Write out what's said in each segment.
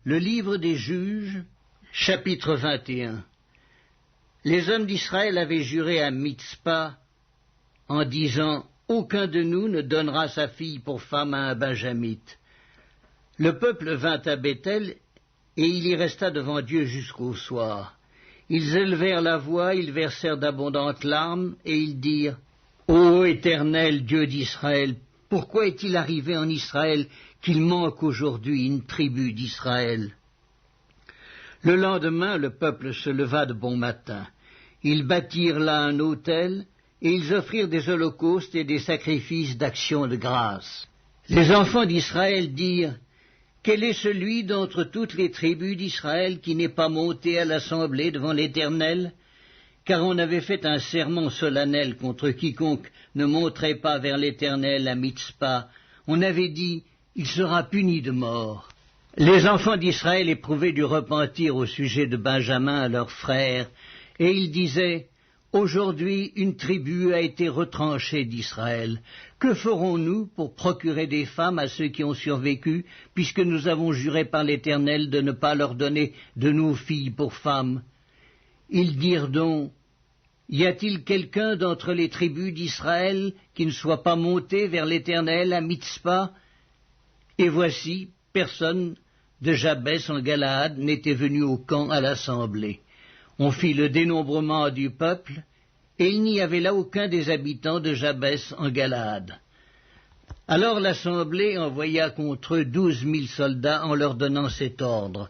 Le livre des Juges, chapitre 21. Les hommes d'Israël avaient juré à Mitzpa en disant « Aucun de nous ne donnera sa fille pour femme à un benjamite. » Le peuple vint à Béthel, et il y resta devant Dieu jusqu'au soir. Ils élevèrent la voix, ils versèrent d'abondantes larmes, et ils dirent « Ô Éternel, Dieu d'Israël, pourquoi est-il arrivé en Israël qu'il manque aujourd'hui une tribu d'Israël ?» Le lendemain, le peuple se leva de bon matin. Ils bâtirent là un autel, et ils offrirent des holocaustes et des sacrifices d'action de grâce. Les enfants d'Israël dirent « Quel est celui d'entre toutes les tribus d'Israël qui n'est pas monté à l'assemblée devant l'Éternel ? Car on avait fait un serment solennel contre quiconque ne monterait pas vers l'Éternel à Mitzpa. On avait dit « Il sera puni de mort ». Les enfants d'Israël éprouvaient du repentir au sujet de Benjamin, leur frère, et ils disaient « Aujourd'hui, une tribu a été retranchée d'Israël. Que ferons-nous pour procurer des femmes à ceux qui ont survécu, puisque nous avons juré par l'Éternel de ne pas leur donner de nos filles pour femmes ?» Ils dirent donc « Y a-t-il quelqu'un d'entre les tribus d'Israël qui ne soit pas monté vers l'Éternel à Mitzpa ?» Et voici, personne de Jabès en Galaad n'était venu au camp à l'assemblée. On fit le dénombrement du peuple, et il n'y avait là aucun des habitants de Jabès en Galaad. Alors l'assemblée envoya contre eux 12 000 soldats en leur donnant cet ordre.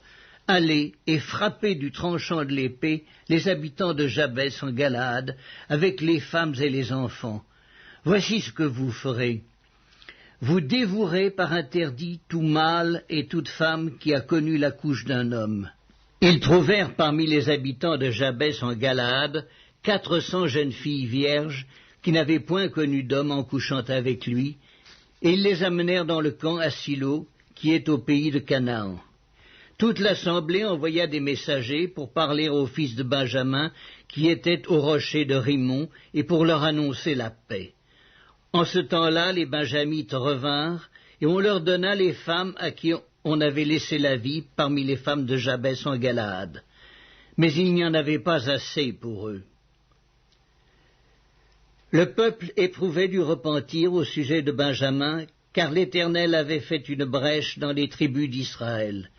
Allez et frappez du tranchant de l'épée les habitants de Jabès en Galaad, avec les femmes et les enfants. Voici ce que vous ferez. Vous dévouerez par interdit tout mâle et toute femme qui a connu la couche d'un homme. Ils trouvèrent parmi les habitants de Jabès en Galaad 400 jeunes filles vierges qui n'avaient point connu d'homme en couchant avec lui, et ils les amenèrent dans le camp à Silo, qui est au pays de Canaan. Toute l'assemblée envoya des messagers pour parler aux fils de Benjamin qui étaient au rocher de Rimon et pour leur annoncer la paix. En ce temps-là, les Benjamites revinrent et on leur donna les femmes à qui on avait laissé la vie parmi les femmes de Jabès en Galaad. Mais il n'y en avait pas assez pour eux. Le peuple éprouvait du repentir au sujet de Benjamin, car l'Éternel avait fait une brèche dans les tribus d'Israël.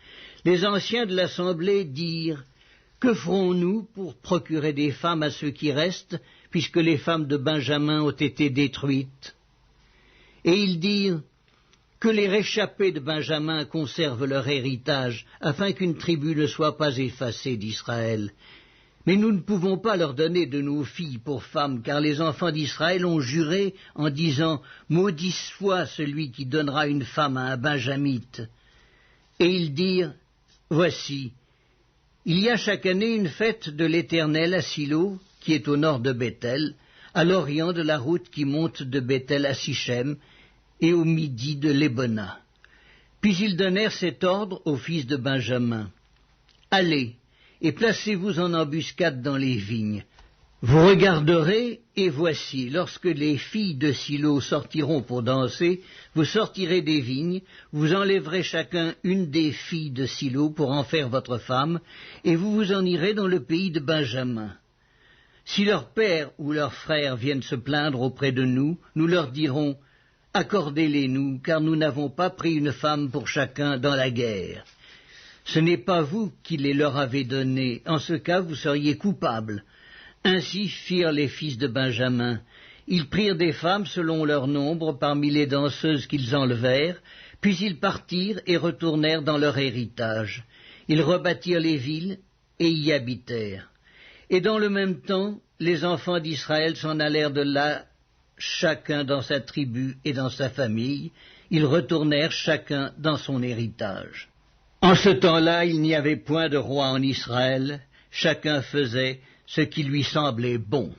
Les anciens de l'assemblée dirent « Que ferons-nous pour procurer des femmes à ceux qui restent, puisque les femmes de Benjamin ont été détruites ?» Et ils dirent « Que les réchappés de Benjamin conservent leur héritage, afin qu'une tribu ne soit pas effacée d'Israël. Mais nous ne pouvons pas leur donner de nos filles pour femmes, car les enfants d'Israël ont juré en disant « Maudit soit celui qui donnera une femme à un benjamite. » Et ils dirent « Voici, il y a chaque année une fête de l'Éternel à Silo, qui est au nord de Béthel, à l'orient de la route qui monte de Béthel à Sichem, et au midi de Lébona. » Puis ils donnèrent cet ordre aux fils de Benjamin. « Allez, et placez-vous en embuscade dans les vignes. Vous regarderez, et voici, lorsque les filles de Silo sortiront pour danser, vous sortirez des vignes, vous enlèverez chacun une des filles de Silo pour en faire votre femme, et vous vous en irez dans le pays de Benjamin. Si leur père ou leur frère viennent se plaindre auprès de nous, nous leur dirons « Accordez-les-nous, car nous n'avons pas pris une femme pour chacun dans la guerre. » Ce n'est pas vous qui les leur avez donnés, en ce cas vous seriez coupables. Ainsi firent les fils de Benjamin. Ils prirent des femmes selon leur nombre parmi les danseuses qu'ils enlevèrent, puis ils partirent et retournèrent dans leur héritage. Ils rebâtirent les villes et y habitèrent. Et dans le même temps, les enfants d'Israël s'en allèrent de là, chacun dans sa tribu et dans sa famille. Ils retournèrent chacun dans son héritage. En ce temps-là, il n'y avait point de roi en Israël, chacun faisait ce qui lui semblait bon.